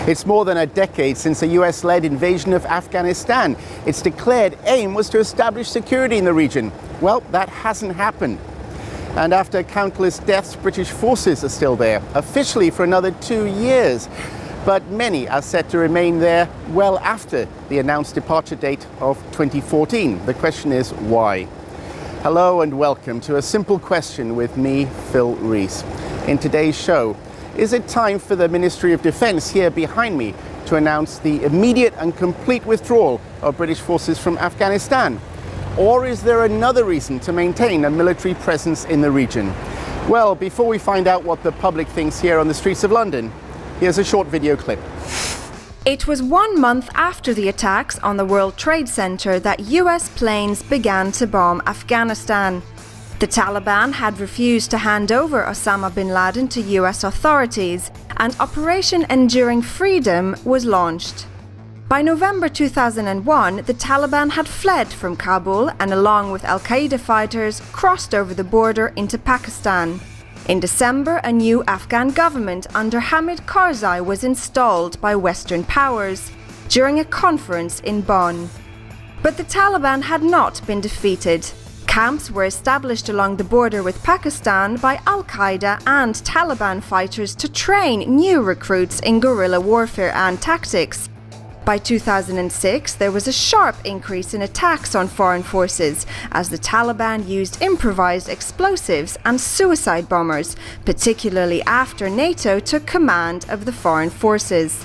It's more than a decade since a US-led invasion of Afghanistan. Its declared aim was to establish security in the region. Well, that hasn't happened. And after countless deaths, British forces are still there, officially for another 2 years. But many are set to remain there well after the announced departure date of 2014. The question is, why? Hello and welcome to A Simple Question with me, Phil Rees. In today's show, is it time for the Ministry of Defence here behind me to announce the immediate and complete withdrawal of British forces from Afghanistan? Or is there another reason to maintain a military presence in the region? Well, before we find out what the public thinks here on the streets of London, here's a short video clip. It was 1 month after the attacks on the World Trade Center that US planes began to bomb Afghanistan. The Taliban had refused to hand over Osama bin Laden to US authorities, and Operation Enduring Freedom was launched. By November 2001, the Taliban had fled from Kabul and, along with Al-Qaeda fighters, crossed over the border into Pakistan. In December, a new Afghan government under Hamid Karzai was installed by Western powers during a conference in Bonn. But the Taliban had not been defeated. Camps were established along the border with Pakistan by Al-Qaeda and Taliban fighters to train new recruits in guerrilla warfare and tactics. By 2006, there was a sharp increase in attacks on foreign forces as the Taliban used improvised explosives and suicide bombers, particularly after NATO took command of the foreign forces.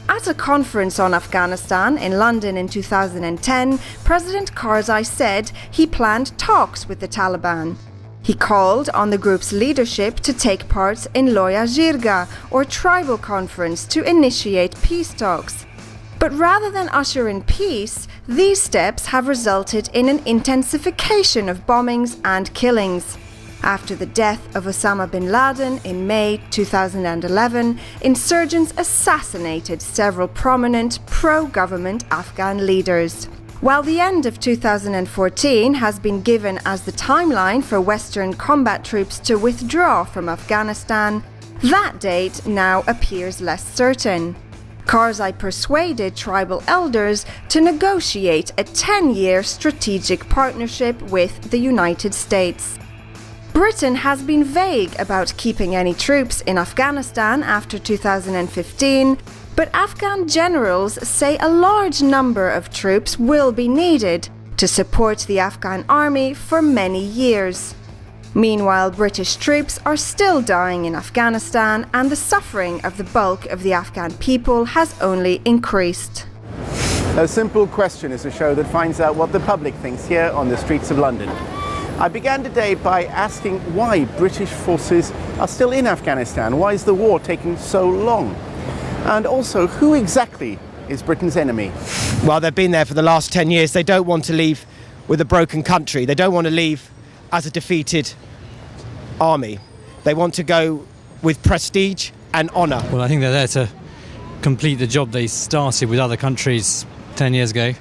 At a conference on Afghanistan in London in 2010, President Karzai said he planned talks with the Taliban. He called on the group's leadership to take part in Loya Jirga, or tribal conference, to initiate peace talks. But rather than usher in peace, these steps have resulted in an intensification of bombings and killings. After the death of Osama bin Laden in May 2011, insurgents assassinated several prominent pro-government Afghan leaders. While the end of 2014 has been given as the timeline for Western combat troops to withdraw from Afghanistan, that date now appears less certain. Karzai persuaded tribal elders to negotiate a 10-year strategic partnership with the United States. Britain has been vague about keeping any troops in Afghanistan after 2015, but Afghan generals say a large number of troops will be needed to support the Afghan army for many years. Meanwhile, British troops are still dying in Afghanistan, and the suffering of the bulk of the Afghan people has only increased. A Simple Question is a show that finds out what the public thinks here on the streets of London. I began today by asking why British forces are still in Afghanistan. Why is the war taking so long? And also, who exactly is Britain's enemy? Well, they've been there for the last 10 years. They don't want to leave with a broken country. They don't want to leave as a defeated army. They want to go with prestige and honour. Well, I think they're there to complete the job they started with other countries 10 years ago.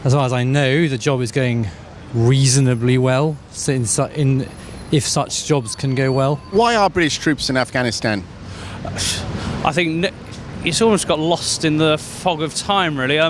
As far as I know, the job is going reasonably well, if such jobs can go well. Why are British troops in Afghanistan? I think it's almost got lost in the fog of time, really.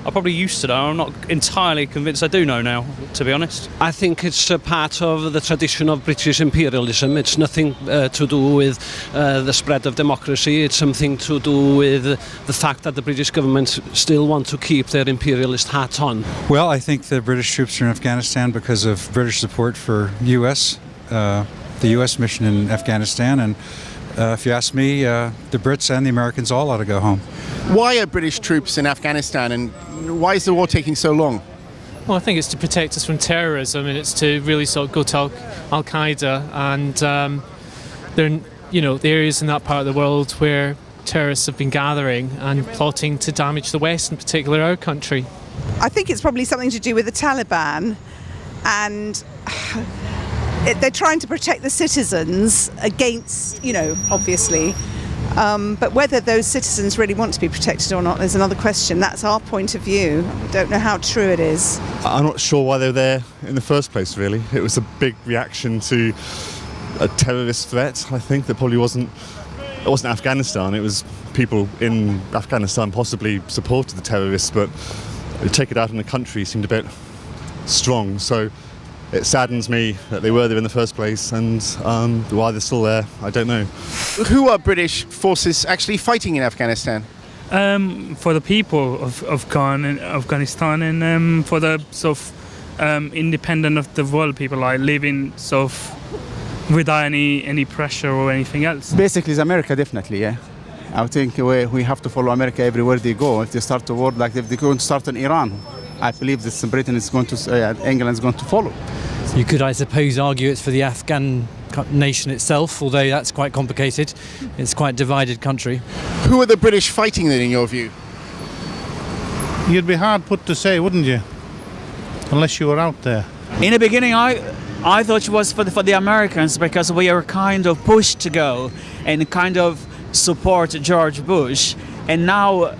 I probably used to know. I'm not entirely convinced I do know now, to be honest. I think it's a part of the tradition of British imperialism. It's nothing to do with the spread of democracy. It's something to do with the fact that the British government still want to keep their imperialist hat on. Well, I think the British troops are in Afghanistan because of British support for the US mission in Afghanistan, and if you ask me, the Brits and the Americans all ought to go home. Why are British troops in Afghanistan, and why is the war taking so long? Well, I think it's to protect us from terrorism, and it's to really sort of go to Al-Qaeda and the areas in that part of the world where terrorists have been gathering and plotting to damage the West, in particular our country. I think it's probably something to do with the Taliban, and they're trying to protect the citizens against, obviously. But whether those citizens really want to be protected or not is another question. That's our point of view. I don't know how true it is. I'm not sure why they were there in the first place, really. It was a big reaction to a terrorist threat, I think, that probably wasn't it wasn't Afghanistan, it was people in Afghanistan possibly supported the terrorists, but to take it out on the country seemed a bit strong. So it saddens me that they were there in the first place, and why they're still there, I don't know. Who are British forces actually fighting in Afghanistan? For the people of Afghanistan, and for the sort of independent of the world, people like living sort of without any pressure or anything else. Basically, it's America, definitely, yeah. I think we have to follow America everywhere they go. If they start a war, like if they go and start in Iran, I believe that Britain is going to, England is going to follow. You could, I suppose, argue it's for the Afghan nation itself, although that's quite complicated. It's quite a divided country. Who are the British fighting then, in your view? You'd be hard put to say, wouldn't you? Unless you were out there. In the beginning, I thought it was for the Americans, because we are kind of pushed to go and kind of support George Bush. And now,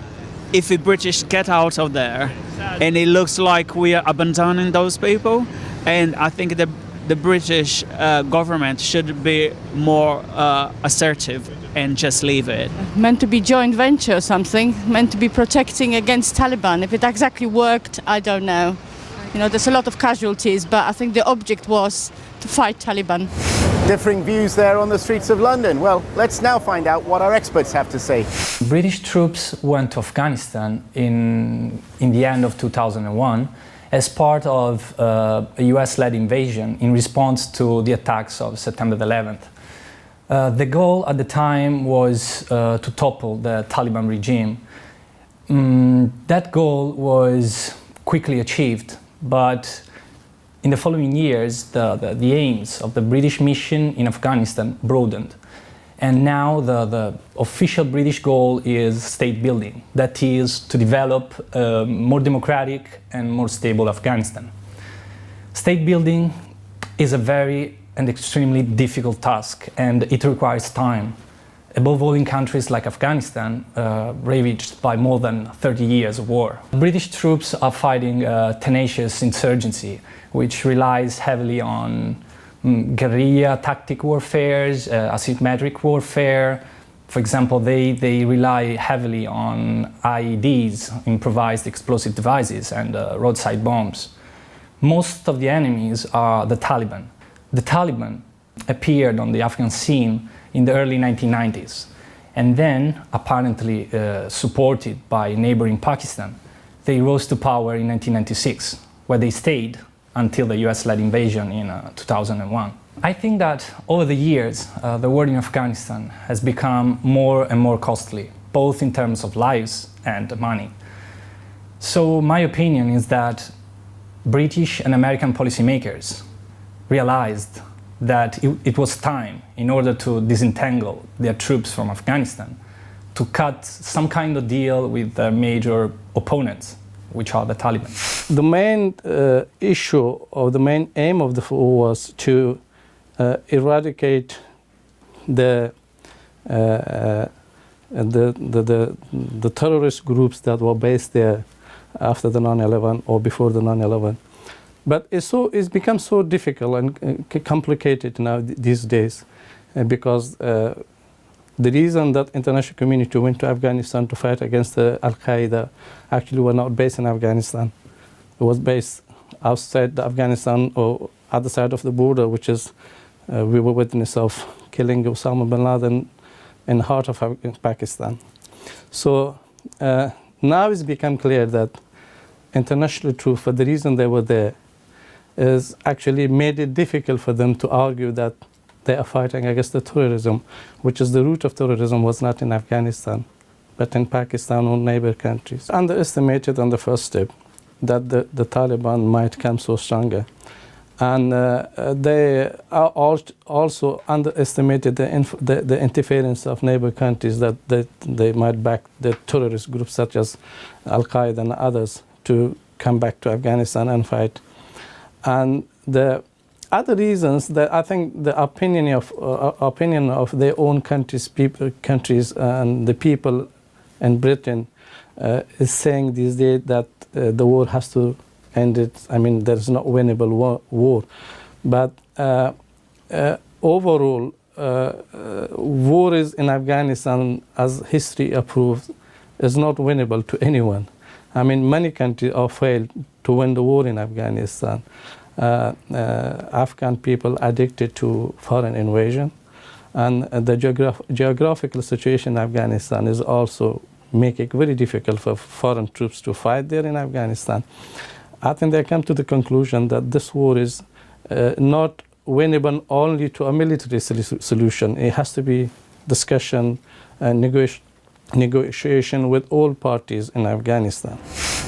if the British get out of there, and it looks like we are abandoning those people, and I think the British government should be more assertive and just leave it. Meant to be joint venture or something, meant to be protecting against Taliban. If it exactly worked, I don't know. You know, there's a lot of casualties, but I think the object was to fight Taliban. Differing views there on the streets of London. Well, let's now find out what our experts have to say. British troops went to Afghanistan in the end of 2001 as part of a US-led invasion in response to the attacks of September 11th. The goal at the time was to topple the Taliban regime. That goal was quickly achieved, but in the following years, the aims of the British mission in Afghanistan broadened. And now the official British goal is state building, that is to develop a more democratic and more stable Afghanistan. State building is a very and extremely difficult task, and it requires time, above all in countries like Afghanistan, ravaged by more than 30 years of war. British troops are fighting tenacious insurgency, which relies heavily on guerrilla tactic warfare, asymmetric warfare. For example, they rely heavily on IEDs, improvised explosive devices, and roadside bombs. Most of the enemies are the Taliban. The Taliban appeared on the Afghan scene in the early 1990s, and then, apparently supported by neighboring Pakistan, they rose to power in 1996, where they stayed until the US-led invasion in 2001. I think that over the years, the war in Afghanistan has become more and more costly, both in terms of lives and money. So my opinion is that British and American policymakers realized that it was time, in order to disentangle their troops from Afghanistan, to cut some kind of deal with their major opponents, which are the Taliban. The main issue, or the main aim of the war, was to eradicate the terrorist groups that were based there after the 9/11 or before the 9/11. But it's become so difficult and complicated now these days, because the reason that international community went to Afghanistan to fight against Al-Qaeda actually were not based in Afghanistan. It was based outside Afghanistan or other side of the border, which is we were witness of killing Osama bin Laden in the heart of Pakistan. So now it's become clear that international troops, for the reason they were there, is actually made it difficult for them to argue that they are fighting against the terrorism, which is the root of terrorism was not in Afghanistan, but in Pakistan or neighbor countries. Underestimated on the first step that the Taliban might come so stronger. And they also underestimated the interference of neighbor countries, that they might back the terrorist groups such as Al-Qaeda and others to come back to Afghanistan and fight. And the other reasons, that I think the opinion of their own countries and the people in Britain is saying these days that the war has to end. I mean, there's no winnable war. But overall, war is in Afghanistan, as history approved, is not winnable to anyone. I mean, many countries have failed to win the war in Afghanistan. Afghan people addicted to foreign invasion, and the geographical situation in Afghanistan is also making it very difficult for foreign troops to fight there in Afghanistan. I think they come to the conclusion that this war is not winnable only to a military solution. It has to be discussion and negotiation with all parties in Afghanistan.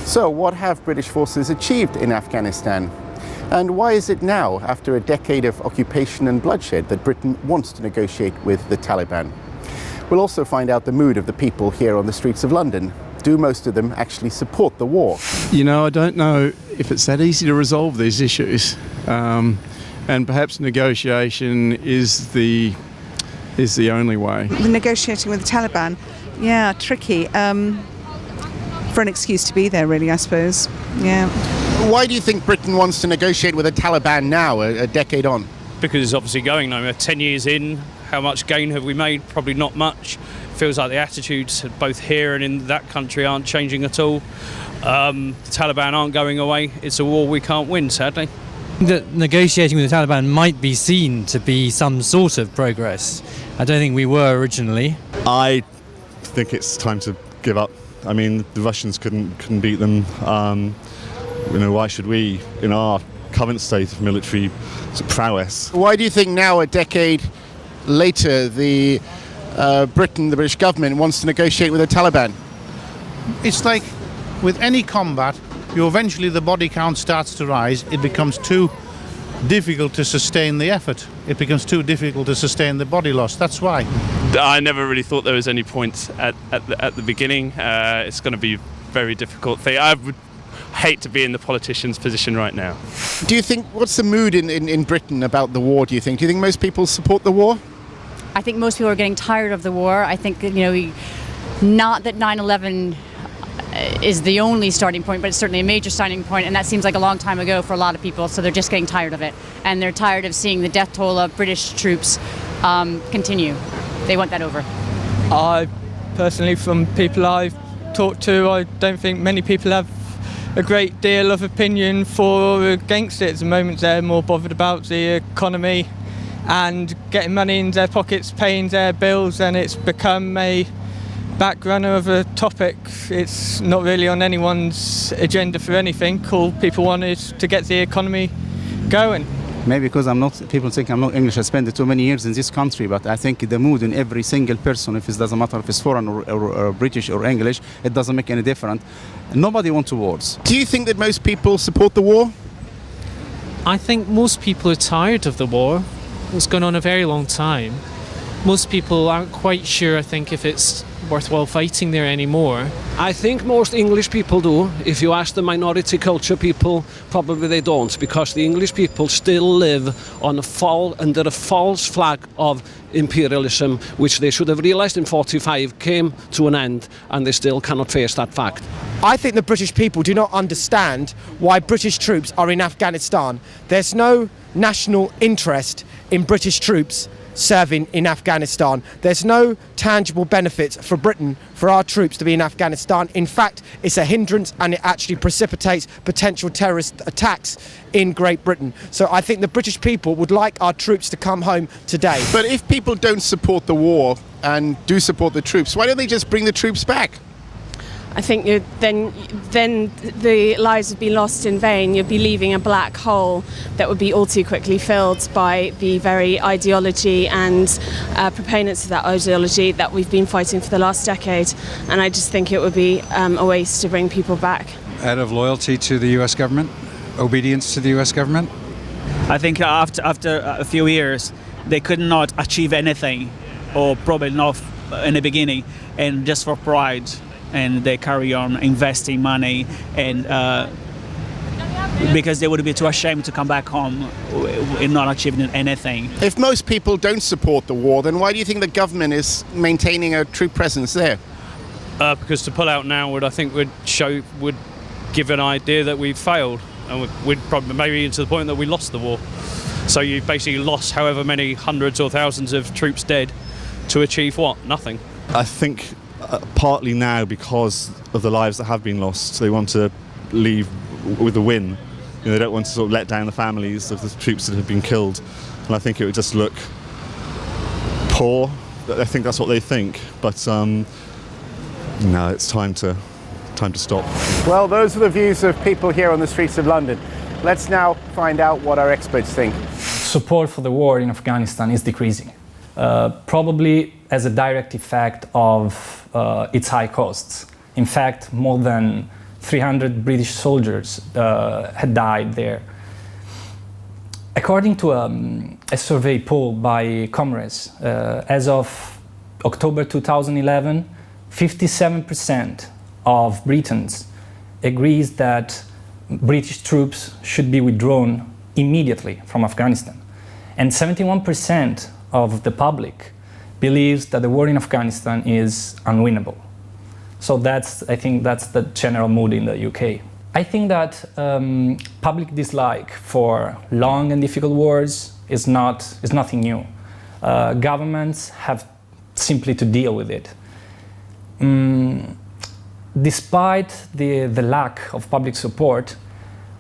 So what have British forces achieved in Afghanistan? And why is it now, after a decade of occupation and bloodshed, that Britain wants to negotiate with the Taliban? We'll also find out the mood of the people here on the streets of London. Do most of them actually support the war? You know, I don't know if it's that easy to resolve these issues. And perhaps negotiation is the only way. Negotiating with the Taliban, yeah, tricky. For an excuse to be there, really, I suppose. Yeah. Why do you think Britain wants to negotiate with the Taliban now, a decade on? Because it's obviously going nowhere. 10 years in, how much gain have we made? Probably not much. Feels like the attitudes both here and in that country aren't changing at all. The Taliban aren't going away. It's a war we can't win, sadly. That negotiating with the Taliban might be seen to be some sort of progress. I don't think we were originally. I think it's time to give up. I mean, the Russians couldn't beat them. You know, why should we, in our current state of military prowess? Why do you think now, a decade later, the British government wants to negotiate with the Taliban? It's like with any combat, eventually the body count starts to rise. It becomes too difficult to sustain the effort. It becomes too difficult to sustain the body loss. That's why. I never really thought there was any point at the beginning. It's going to be a very difficult thing. I would hate to be in the politician's position right now. Do you think, what's the mood in Britain about the war, do you think? Do you think most people support the war? I think most people are getting tired of the war. I think, not that 9/11 is the only starting point, but it's certainly a major starting point, and that seems like a long time ago for a lot of people, so they're just getting tired of it. And they're tired of seeing the death toll of British troops continue. They want that over. I personally, from people I've talked to, I don't think many people have a great deal of opinion for or against it. At the moment they're more bothered about the economy and getting money in their pockets, paying their bills, and it's become a backrunner of a topic. It's not really on anyone's agenda for anything. All people want is to get the economy going. Maybe because people think I'm not English. I spent too many years in this country, but I think the mood in every single person, if it doesn't matter if it's foreign or British or English, it doesn't make any difference. Nobody wants wars. Do you think that most people support the war? I think most people are tired of the war. It's gone on a very long time. Most people aren't quite sure, I think, if it's worthwhile fighting there anymore. I think most English people do. If you ask the minority culture people, probably they don't, because the English people still live on under a false flag of imperialism, which they should have realised in 1945 came to an end, and they still cannot face that fact. I think the British people do not understand why British troops are in Afghanistan. There's no national interest in British troops serving in Afghanistan. There's no tangible benefits for Britain for our troops to be in Afghanistan. In fact, it's a hindrance, and it actually precipitates potential terrorist attacks in Great Britain. So I think the British people would like our troops to come home today. But if people don't support the war and do support the troops, why don't they just bring the troops back? I think then the lives would be lost in vain. You'd be leaving a black hole that would be all too quickly filled by the very ideology and proponents of that ideology that we've been fighting for the last decade. And I just think it would be a waste to bring people back. Out of loyalty to the US government, obedience to the US government? I think after a few years, they could not achieve anything, or probably not in the beginning, and just for pride. And they carry on investing money, and because they would be too ashamed to come back home in not achieving anything. If most people don't support the war, then why do you think the government is maintaining a troop presence there? Because to pull out now would give an idea that we've failed, and would probably maybe to the point that we lost the war. So you've basically lost however many hundreds or thousands of troops dead to achieve what? Nothing. I think partly now because of the lives that have been lost, they want to leave with a win. You know, they don't want to sort of let down the families of the troops that have been killed. And I think it would just look poor. I think that's what they think. But no, it's time to stop. Well, those are the views of people here on the streets of London. Let's now find out what our experts think. Support for the war in Afghanistan is decreasing, probably as a direct effect of its high costs. In fact, more than 300 British soldiers had died there. According to a survey poll by Commerce, as of October 2011, 57% of Britons agrees that British troops should be withdrawn immediately from Afghanistan. And 71% of the public believes that the war in Afghanistan is unwinnable. So I think that's the general mood in the UK. I think that public dislike for long and difficult wars is nothing new. Governments have simply to deal with it. Despite the lack of public support,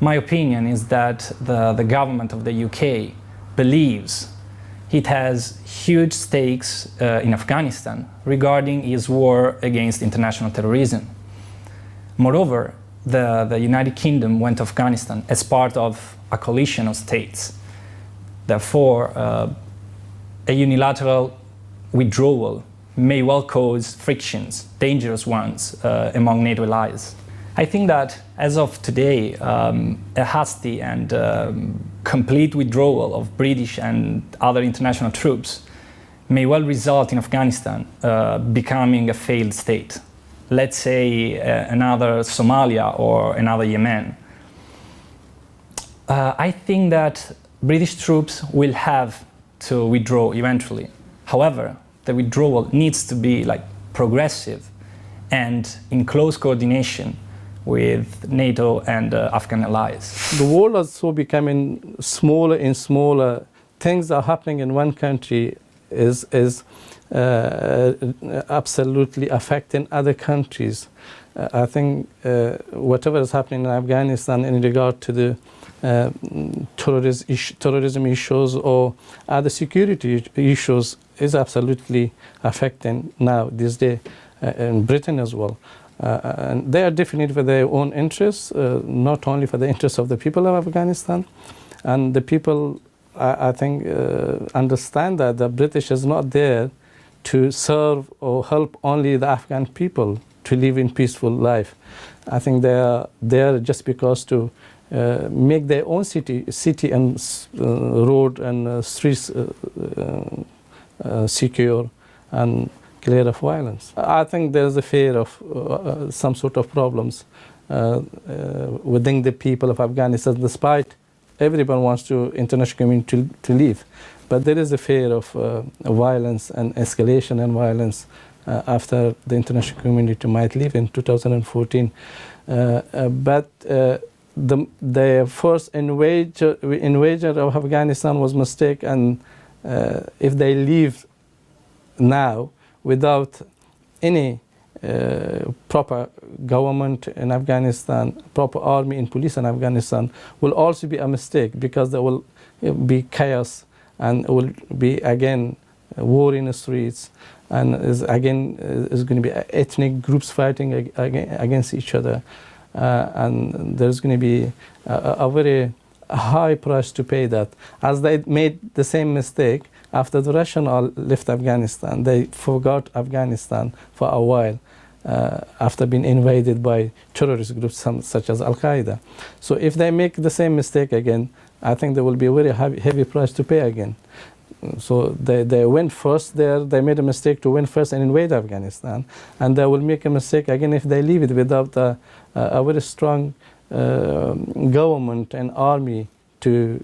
my opinion is that the government of the UK believes it has huge stakes in Afghanistan regarding its war against international terrorism. Moreover, the United Kingdom went to Afghanistan as part of a coalition of states. Therefore, a unilateral withdrawal may well cause frictions, dangerous ones, among NATO allies. I think that as of today, a hasty and complete withdrawal of British and other international troops may well result in Afghanistan becoming a failed state. Let's say another Somalia or another Yemen. I think that British troops will have to withdraw eventually. However, the withdrawal needs to be progressive and in close coordination with NATO and Afghan allies. The world is so becoming smaller and smaller. Things are happening in one country is absolutely affecting other countries. I think whatever is happening in Afghanistan in regard to the terrorism issues or other security issues is absolutely affecting now this day in Britain as well. And they are definitely for their own interests, not only for the interests of the people of Afghanistan. And the people, I think, understand that the British is not there to serve or help only the Afghan people to live in peaceful life. I think they are there just because to make their own city and road and streets secure and clear of violence. I think there's a fear of some sort of problems within the people of Afghanistan, despite everyone wants to international community to leave. But there is a fear of violence and escalation and violence after the international community might leave in 2014. But the first invasion of Afghanistan was a mistake, and if they leave now without any proper government in Afghanistan, proper army and police in Afghanistan, will also be a mistake, because there will be chaos and will be again war in the streets, and is going to be ethnic groups fighting against each other, and there's going to be a very high price to pay that. As they made the same mistake after the Russians left Afghanistan, they forgot Afghanistan for a while after being invaded by terrorist groups such as Al-Qaeda. So if they make the same mistake again, I think there will be a very heavy price to pay again. So they went first there, they made a mistake to win first and invade Afghanistan, and they will make a mistake again if they leave it without a very strong government and army to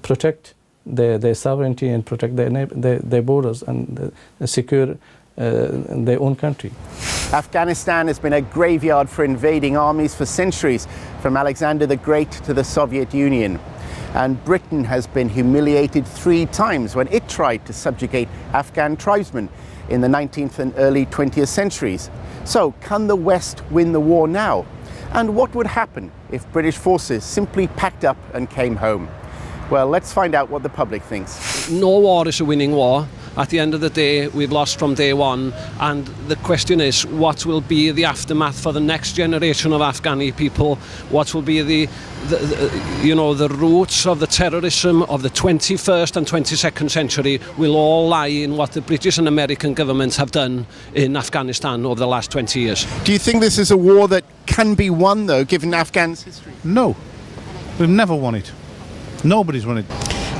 protect their sovereignty and protect their borders and secure their own country. Afghanistan has been a graveyard for invading armies for centuries, from Alexander the Great to the Soviet Union. And Britain has been humiliated 3 times when it tried to subjugate Afghan tribesmen in the 19th and early 20th centuries. So, can the West win the war now? And what would happen if British forces simply packed up and came home? Well, let's find out what the public thinks. No war is a winning war. At the end of the day, we've lost from day one, and the question is, what will be the aftermath for the next generation of Afghani people? What will be the roots of the terrorism of the 21st and 22nd century will all lie in what the British and American governments have done in Afghanistan over the last 20 years. Do you think this is a war that can be won, though, given Afghan's history? No, we've never won it. Nobody's won it.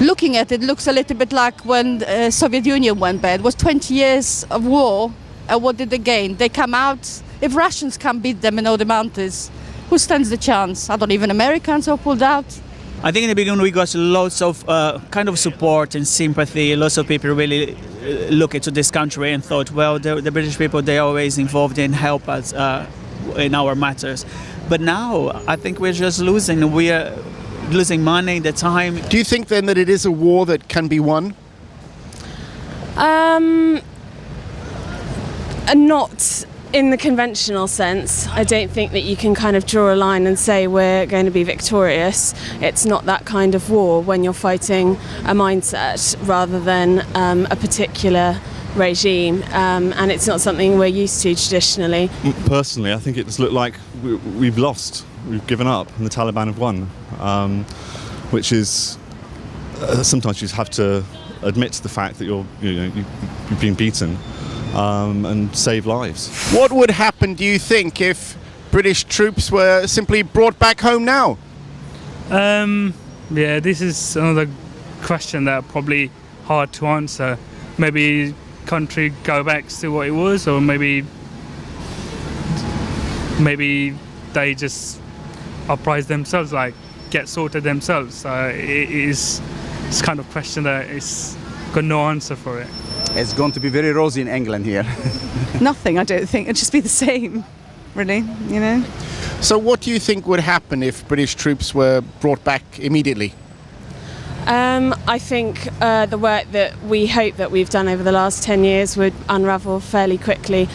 Looking at it, looks a little bit like when the Soviet Union went bad. It was 20 years of war, and what did they gain? They come out. If Russians can't beat them in all the mountains, who stands the chance? I don't even Americans are pulled out. I think in the beginning we got lots of kind of support and sympathy. Lots of people really look into this country and thought, well, the British people, they're always involved in help us in our matters. But now I think we're just losing. We are losing money, the time. Do you think then that it is a war that can be won? Not in the conventional sense. I don't think that you can kind of draw a line and say we're going to be victorious. It's not that kind of war when you're fighting a mindset rather than a particular regime, and it's not something we're used to traditionally. Personally, I think it just looked like we've lost. We've given up and the Taliban have won, which is sometimes you just have to admit to the fact that you've been beaten and save lives. What would happen, do you think, if British troops were simply brought back home now? Yeah, this is another question that probably hard to answer. Maybe country go back to what it was, or maybe they just uprise themselves, like get sorted themselves. It's kind of question that it's got no answer for it. It's going to be very rosy in England here. Nothing, I don't think. It'd just be the same, really, you know. So what do you think would happen if British troops were brought back immediately? I think the work that we hope that we've done over the last 10 years would unravel fairly quickly.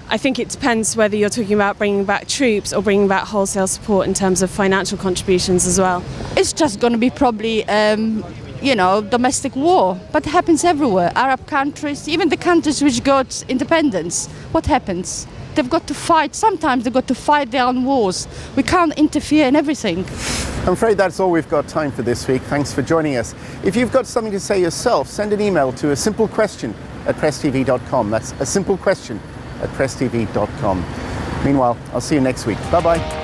I think it depends whether you're talking about bringing back troops or bringing back wholesale support in terms of financial contributions as well. It's just going to be probably, domestic war. But it happens everywhere. Arab countries, even the countries which got independence, what happens? They've got to fight. Sometimes they've got to fight their own wars. We can't interfere in everything. I'm afraid that's all we've got time for this week. Thanks for joining us. If you've got something to say yourself, send an email to asimplequestion@presstv.com. That's asimplequestion@presstv.com. Meanwhile, I'll see you next week. Bye-bye.